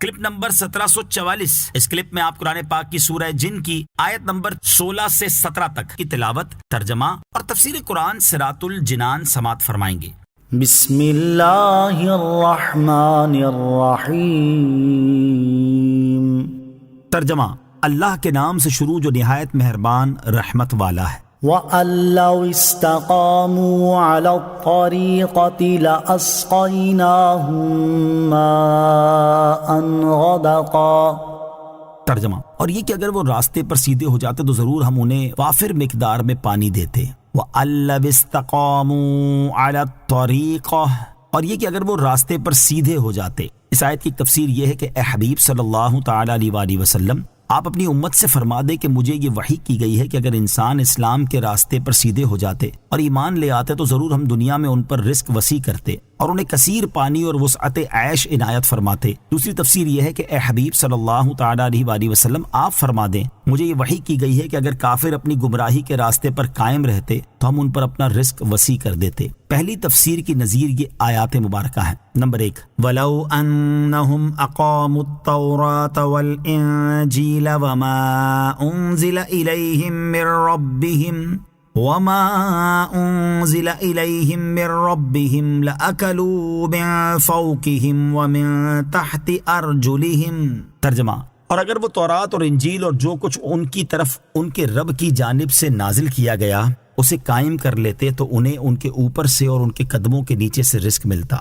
Clip number 1744۔ اس clip میں آپ قرآن پاک کی سورہ جن کی آیت نمبر 16 سے 17 تک کی تلاوت، ترجمہ اور تفسیر قرآن صراط الجنان سماعت فرمائیں گے۔ بسم اللہ الرحمن الرحیم۔ ترجمہ: اللہ کے نام سے شروع جو نہایت مہربان رحمت والا ہے۔ وَأَن لَّوْ اسْتَقَامُوا عَلَى الطَّرِيقَةِ لَأَسْقَيْنَاهُم مَّاءً غَدَقًا۔ ترجمہ: اور یہ کہ اگر وہ راستے پر سیدھے ہو جاتے تو ضرور ہم انہیں وافر مقدار میں پانی دیتے۔ وَأَن لَّوْ اسْتَقَامُوا عَلَى الطَّرِيقَةِ، اور یہ کہ اگر وہ راستے پر سیدھے ہو جاتے۔ اس آیت کی تفسیر یہ ہے کہ اے حبیب صلی اللہ تعالی علیہ وآلہ وسلم، آپ اپنی امت سے فرما دیں کہ مجھے یہ وحی کی گئی ہے کہ اگر انسان اسلام کے راستے پر سیدھے ہو جاتے اور ایمان لے آتے تو ضرور ہم دنیا میں ان پر رزق وسیع کرتے اور انہیں کثیر پانی اور وسعت عیش عنایت فرماتے۔ دوسری تفسیر یہ ہے کہ اے حبیب صلی اللہ تعالی علیہ وآلہ وسلم، آپ فرما دیں مجھے یہ وحی کی گئی ہے کہ اگر کافر اپنی گمراہی کے راستے پر قائم رہتے تو ہم ان پر اپنا رزق وسیع کر دیتے۔ پہلی تفسیر کی نظیر یہ آیات مبارکہ ہیں۔ نمبر 1، وَلَوْ أَنَّهُمْ أَقَامُوا التَّوْرَاةَ وَالْإِنْجِيلَ وَمَا أُنْزِلَ إِلَيْهِمْ مِنْ رَبِّهِمْ لَأَكَلُوا مِنْ فَوْقِهِمْ وَمِنْ تَحْتِ أَرْجُلِهِمْ۔ ترجمہ: اور اگر وہ تورات اور انجیل اور جو کچھ ان کی طرف ان کے رب کی جانب سے نازل کیا گیا اسے قائم کر لیتے تو انہیں ان کے اوپر سے اور ان کے قدموں کے نیچے سے رزق ملتا۔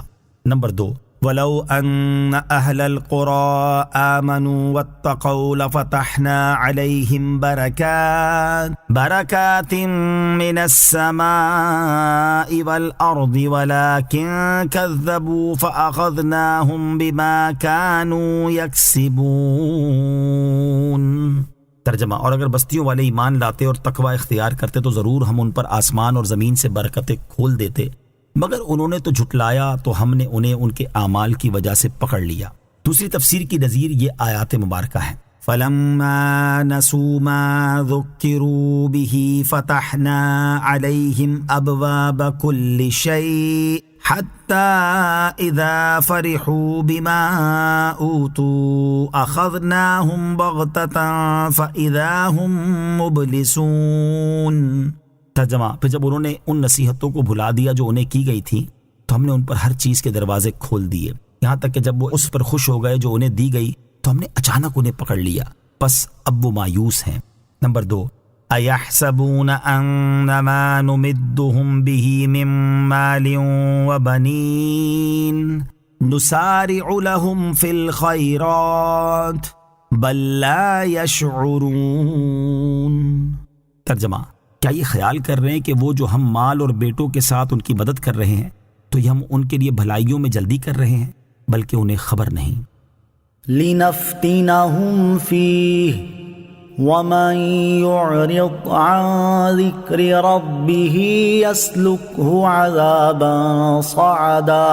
نمبر 2، وَلَوْ أَنَّ أَهْلَ الْقُرَىٰ آمَنُوا وَاتَّقَوْا لَفَتَحْنَا عَلَيْهِمْ بَرَكَاتٍ مِّنَ السَّمَاءِ وَالْأَرْضِ وَلَٰكِن كَذَّبُوا فَأَخَذْنَاهُمْ بِمَا كَانُوا يَكْسِبُونَ۔ ترجمہ: اور اگر بستیوں والے ایمان لاتے اور تقوی اختیار کرتے تو ضرور ہم ان پر آسمان اور زمین سے برکتیں کھول دیتے، مگر انہوں نے تو جھٹلایا تو ہم نے انہیں ان کے اعمال کی وجہ سے پکڑ لیا۔ دوسری تفسیر کی نظیر یہ آیات مبارکہ ہیں۔ فَلَمَّا نَسُوا مَا ذُكِّرُوا بِهِ فَتَحْنَا عَلَيْهِمْ أَبْوَابَ كُلِّ شَيْءٍ حَتَّى إِذَا فَرِحُوا بِمَا أُوتُوا أَخَذْنَاهُمْ بَغْتَةً فَإِذَا هُمْ مُبْلِسُونَ۔ ترجمہ: پھر جب انہوں نے ان نصیحتوں کو بھلا دیا جو انہیں کی گئی تھی تو ہم نے ان پر ہر چیز کے دروازے کھول دیے، یہاں تک کہ جب وہ اس پر خوش ہو گئے جو انہیں دی گئی تو ہم نے اچانک انہیں پکڑ لیا، پس اب وہ مایوس ہیں۔ نمبر 2، أَيَحْسَبُونَ أَنَّمَا نُمِدُّهُمْ بِهِ مِن مَّالٍ وَبَنِينَ نُسَارِعُ لَهُمْ فِي الْخَيْرَاتِ بَل لَّا يَشْعُرُونَ۔ ترجمہ: کیا یہ خیال کر رہے ہیں کہ وہ جو ہم مال اور بیٹوں کے ساتھ ان کی مدد کر رہے ہیں تو یہ ہم ان کے لیے بھلائیوں میں جلدی کر رہے ہیں، بلکہ انہیں خبر نہیں۔ لِنَفْتِنَهُمْ فِيهِ وَمَن يُعْرِضْ عَن ذِكْرِ رَبِّهِ يَسْلُكْهُ عَذَابًا صَعَدًا۔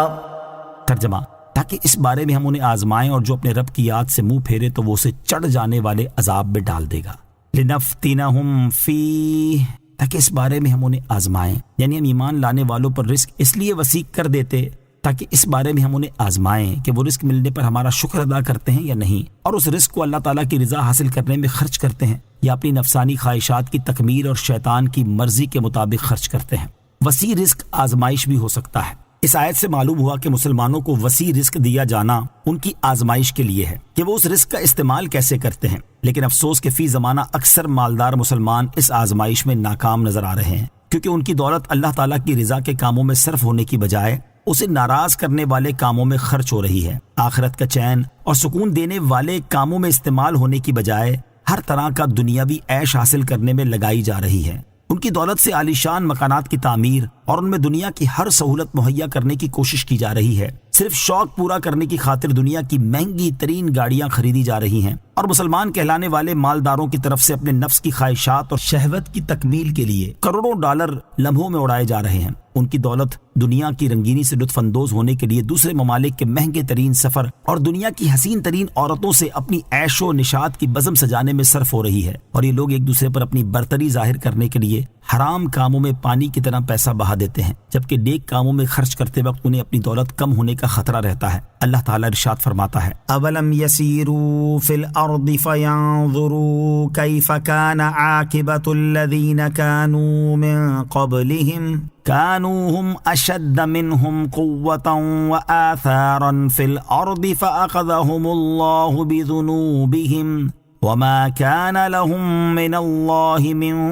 ترجمہ: تاکہ اس بارے میں ہم انہیں آزمائیں اور جو اپنے رب کی یاد سے منہ پھیرے تو وہ اسے چڑھ جانے والے عذاب میں ڈال دے گا۔ لِنَفْتِنَهُمْ فِيهِ، تاکہ اس بارے میں ہم انہیں آزمائیں، یعنی ہم ایمان لانے والوں پر رزق اس لیے وسیع کر دیتے تاکہ اس بارے میں ہم انہیں آزمائیں کہ وہ رزق ملنے پر ہمارا شکر ادا کرتے ہیں یا نہیں، اور اس رزق کو اللہ تعالیٰ کی رضا حاصل کرنے میں خرچ کرتے ہیں یا اپنی نفسانی خواہشات کی تکمیل اور شیطان کی مرضی کے مطابق خرچ کرتے ہیں۔ وسیع رزق آزمائش بھی ہو سکتا ہے۔ اس آیت سے معلوم ہوا کہ مسلمانوں کو وسیع رزق دیا جانا ان کی آزمائش کے لیے ہے کہ وہ اس رزق کا استعمال کیسے کرتے ہیں، لیکن افسوس کہ فی زمانہ اکثر مالدار مسلمان اس آزمائش میں ناکام نظر آ رہے ہیں، کیونکہ ان کی دولت اللہ تعالیٰ کی رضا کے کاموں میں صرف ہونے کی بجائے اسے ناراض کرنے والے کاموں میں خرچ ہو رہی ہے۔ آخرت کا چین اور سکون دینے والے کاموں میں استعمال ہونے کی بجائے ہر طرح کا دنیاوی عیش حاصل کرنے میں لگائی جا رہی ہے۔ ان کی دولت سے عالیشان مکانات کی تعمیر اور ان میں دنیا کی ہر سہولت مہیا کرنے کی کوشش کی جا رہی ہے۔ صرف شوق پورا کرنے کی خاطر دنیا کی مہنگی ترین گاڑیاں خریدی جا رہی ہیں، اور مسلمان کہلانے والے مالداروں کی طرف سے اپنے نفس کی خواہشات اور شہوت کی تکمیل کے لیے کروڑوں ڈالر لمحوں میں اڑائے جا رہے ہیں۔ ان کی دولت دنیا کی رنگینی سے لطف اندوز ہونے کے لیے دوسرے ممالک کے مہنگے ترین سفر اور دنیا کی حسین ترین عورتوں سے اپنی عیش و نشاط کی بزم سجانے میں صرف ہو رہی ہے، اور یہ لوگ ایک دوسرے پر اپنی برتری ظاہر کرنے کے لیے حرام کاموں میں پانی کی طرح پیسہ بہا دیتے ہیں، جبکہ نیک کاموں میں خرچ کرتے وقت انہیں اپنی دولت کم ہونے کا خطرہ رہتا ہے۔ اللہ تعالیٰ ارشاد فرماتا ہے اولم یسیروا فی الارض فینظروا کیف کان عاقبۃ الذین کانوا من قبلہم كانوا هم أشد منهم قوة وآثارا في الأرض فأخذهم الله بذنوبهم وما كان لهم من الله من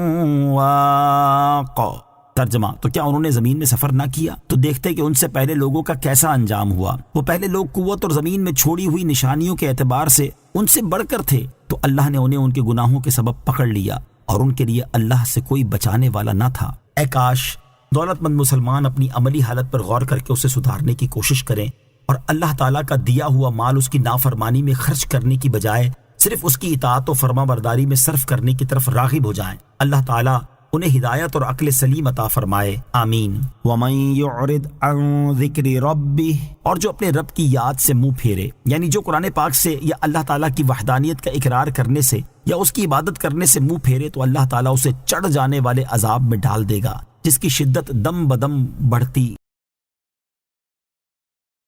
واق۔ ترجمہ، تو کیا انہوں نے زمین میں سفر نہ کیا تو دیکھتے کہ ان سے پہلے لوگوں کا کیسا انجام ہوا۔ وہ پہلے لوگ قوت اور زمین میں چھوڑی ہوئی نشانیوں کے اعتبار سے ان سے بڑھ کر تھے، تو اللہ نے انہیں ان کے گناہوں کے سبب پکڑ لیا اور ان کے لیے اللہ سے کوئی بچانے والا نہ تھا۔ اے کاش دولت مند مسلمان اپنی عملی حالت پر غور کر کے اسے سدھارنے کی کوشش کریں اور اللہ تعالیٰ کا دیا ہوا مال اس کی نافرمانی میں خرچ کرنے کی بجائے صرف اس کی اطاعت و فرما برداری میں صرف کرنے کی طرف راغب ہو جائیں۔ اللہ تعالیٰ انہیں ہدایت اور عقل سلیم عطا فرمائے، آمین۔ وَمَن يُعْرِضْ عَن ذِكْرِ رَبِّهِ، اور جو اپنے رب کی یاد سے منہ پھیرے، یعنی جو قرآن پاک سے یا اللہ تعالیٰ کی وحدانیت کا اقرار کرنے سے یا اس کی عبادت کرنے سے منہ پھیرے، تو اللہ تعالیٰ اسے چڑھ جانے والے عذاب میں ڈال دے گا جس کی شدت دم بدم بڑھتی